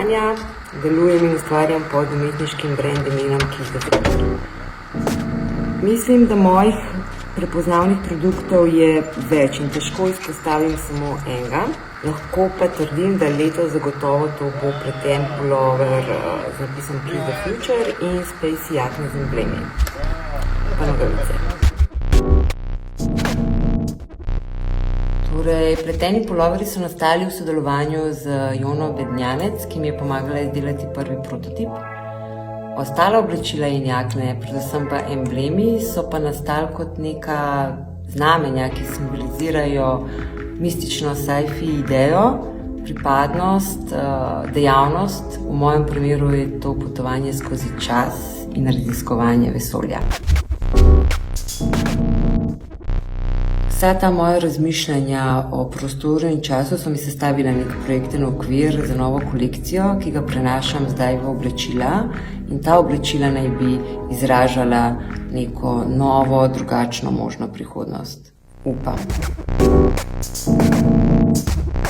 Tanja, delujem in ustvarjam pod umetniškim brandom imenom Kiss the Future. Mislim, da mojih prepoznavnih produktov je več in težko izpostavim samo enega. Lahko pa trdim, da letos zagotovo to bo pleten pulover z napisom Kiss the Future in Space jakne z emblemi. Pa nogavice. Torej, pleteni puloveri so nastali v sodelovanju z Jono Bednjanec, ki mi je pomagala izdelati prvi prototip. Ostala oblačila in jakne, predvsem pa emblemi, so pa nastali kot neka znamenja, ki simbolizirajo mistično sci-fi idejo, pripadnost, dejavnost. V mojem primeru je to potovanje skozi čas in raziskovanje vesolja. Vsa ta moja razmišljanja o prostoru in času so mi sestavila nek projekten okvir za novo kolekcijo, ki ga prenašam zdaj v oblačila, in ta oblačila naj bi izražala neko novo, drugačno možno prihodnost. Upam.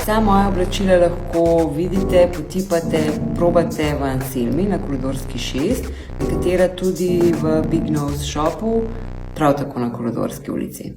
Vsa moja oblačila lahko vidite, potipate, probate v Anselmi na Koledorski 6, nekatera tudi v Big Nose shopu, prav tako na Koledorski ulici.